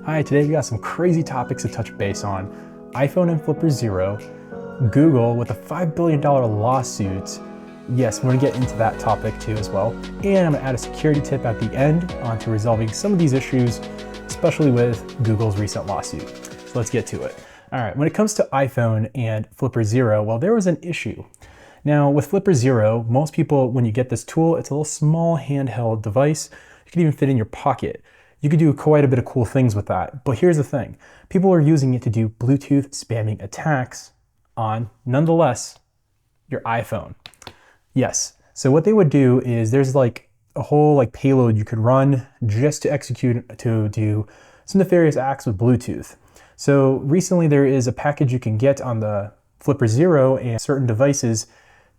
Hi, today we got some crazy topics to touch base on. iPhone and Flipper Zero, Google with a $5 billion lawsuit. Yes, we're gonna get into that topic too as well. And I'm gonna add a security tip at the end onto resolving some of these issues, especially with Google's recent lawsuit. So let's get to it. All right, when it comes to iPhone and Flipper Zero, well, there was an issue. Now with Flipper Zero, most people, when you get this tool, it's a little small handheld device. You can even fit in your pocket. You could do quite a bit of cool things with that. But here's the thing. People are using it to do Bluetooth spamming attacks on, nonetheless, your iPhone. Yes. So what they would do is there's like a whole payload you could run just to execute, to do some nefarious acts with Bluetooth. So recently there is a package you can get on the Flipper Zero and certain devices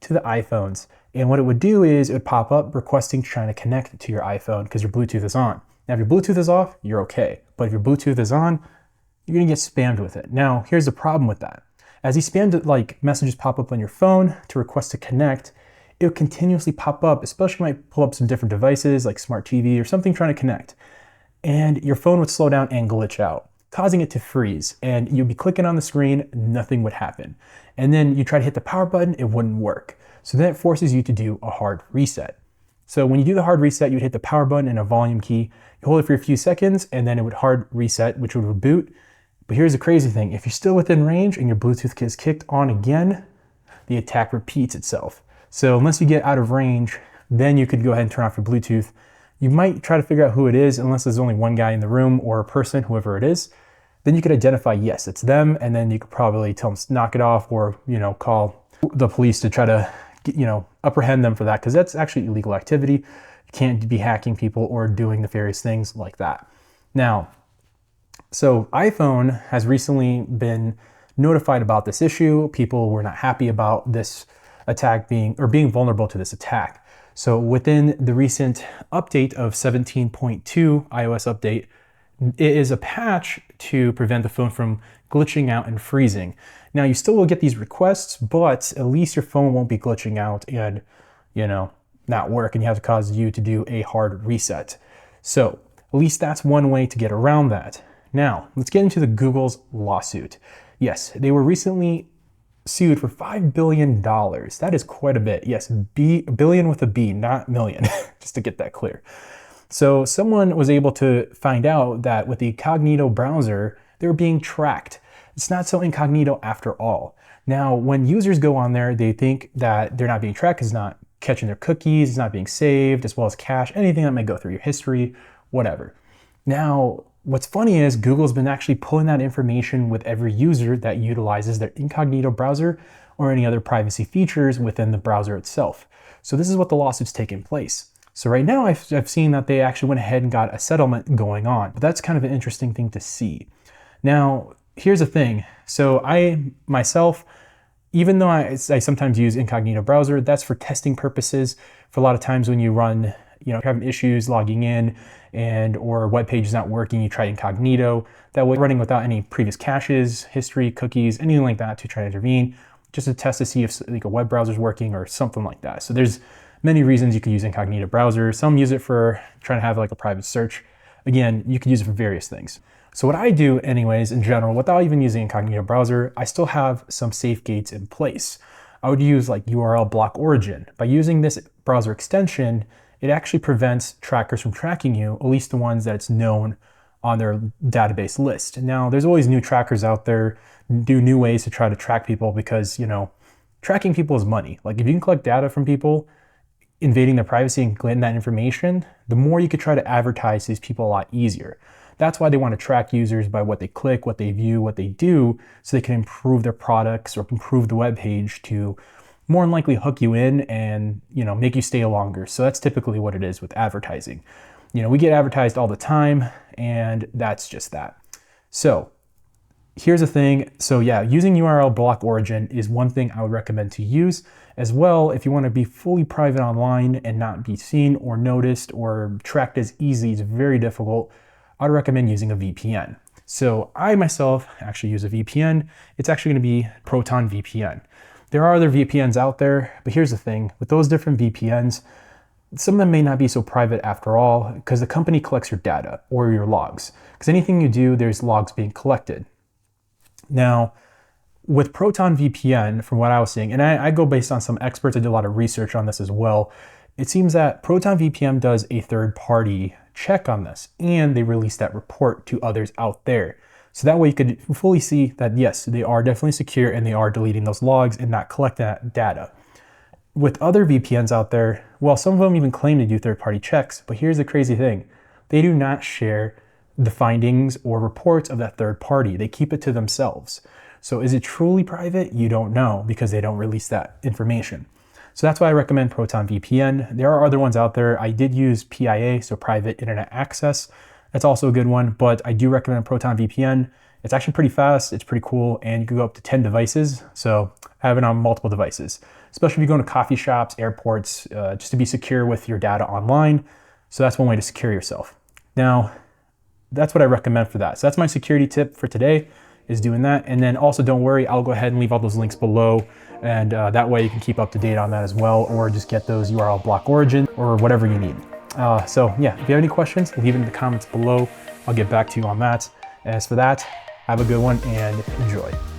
to the iPhones. And what it would do is it would pop up requesting trying to connect to your iPhone because your Bluetooth is on. Now, if your Bluetooth is off, you're okay. But if your Bluetooth is on, you're gonna get spammed with it. Now, here's the problem with that. As these spam messages pop up on your phone to request to connect, it'll continuously pop up, especially when I pull up some different devices like smart TV or something trying to connect. And your phone would slow down and glitch out, causing it to freeze. And you'd be clicking on the screen, nothing would happen. And then you try to hit the power button, it wouldn't work. So then it forces you to do a hard reset. So when you do the hard reset, you'd hit the power button and a volume key. You hold it for a few seconds and then it would hard reset, which would reboot. But here's the crazy thing. If you're still within range and your Bluetooth is kicked on again, the attack repeats itself. So unless you get out of range, then you could go ahead and turn off your Bluetooth. You might try to figure out who it is unless there's only one guy in the room or a person, whoever it is. Then you could identify, yes, it's them. And then you could probably tell them to knock it off or, call the police to try to, apprehend them for that, because that's actually illegal activity. You can't be hacking people or doing nefarious things like that. Now, so iPhone has recently been notified about this issue. People were not happy about this attack being vulnerable to this attack. So within the recent update of 17.2 iOS update, it is a patch to prevent the phone from glitching out and freezing. Now you still will get these requests, but at least your phone won't be glitching out and, not work, and you have to cause you to do a hard reset. So at least that's one way to get around that. Now let's get into the Google's lawsuit. Yes, they were recently sued for $5 billion. That is quite a bit. Yes, billion with a B, not million, just to get that clear. So someone was able to find out that with the incognito browser, they were being tracked. It's not so incognito after all. Now, when users go on there, they think that they're not being tracked because it's not catching their cookies, it's not being saved, as well as cache, anything that may go through your history, whatever. Now, what's funny is Google's been actually pulling that information with every user that utilizes their incognito browser or any other privacy features within the browser itself. So this is what the lawsuit's taking place. So right now I've seen that they actually went ahead and got a settlement going on, but that's kind of an interesting thing to see. Now, here's the thing. So I myself, even though I sometimes use incognito browser, that's for testing purposes. For a lot of times when you run, you're having issues logging in or a web page is not working, you try incognito. That way running without any previous caches, history, cookies, anything like that to try to intervene, just to test to see if a web browser is working or something like that. So there's many reasons you could use incognito browser. Some use it for trying to have a private search. Again, you could use it for various things. So what I do anyways, in general, without even using incognito browser, I still have some safe gates in place. I would use URL block origin. By using this browser extension, it actually prevents trackers from tracking you, at least the ones that it's known on their database list. Now, there's always new trackers out there, do new ways to try to track people because, tracking people is money. If you can collect data from people, invading their privacy and getting that information, the more you could try to advertise to these people a lot easier. That's why they want to track users by what they click, what they view, what they do, so they can improve their products or improve the web page to more than likely hook you in and, make you stay longer. So that's typically what it is with advertising. We get advertised all the time, and that's just that. So here's the thing. So yeah, using URL block origin is one thing I would recommend to use as well. If you want to be fully private online and not be seen or noticed or tracked as easy, it's very difficult. I'd recommend using a VPN. So I myself actually use a VPN. It's actually going to be ProtonVPN. There are other VPNs out there, but here's the thing. With those different VPNs, some of them may not be so private after all, because the company collects your data or your logs. Because anything you do, there's logs being collected. Now, with ProtonVPN, from what I was seeing, and I go based on some experts, I did a lot of research on this as well, it seems that ProtonVPN does a third-party check on this, and they release that report to others out there. So that way you could fully see that, yes, they are definitely secure and they are deleting those logs and not collecting that data. With other VPNs out there, well, some of them even claim to do third-party checks, but here's the crazy thing. They do not share the findings or reports of that third party. They keep it to themselves. So is it truly private? You don't know, because they don't release that information. So that's why I recommend ProtonVPN. There are other ones out there. I did use PIA, so private internet access. That's also a good one, but I do recommend ProtonVPN. It's actually pretty fast, it's pretty cool, and you can go up to 10 devices. So I have it on multiple devices, especially if you go to coffee shops, airports, just to be secure with your data online. So that's one way to secure yourself. Now, that's what I recommend for that. So that's my security tip for today, is doing that. And then also don't worry, I'll go ahead and leave all those links below. And that way you can keep up to date on that as well, or just get those URL block origin or whatever you need. So yeah, if you have any questions, leave it in the comments below. I'll get back to you on that. As for that, have a good one and enjoy.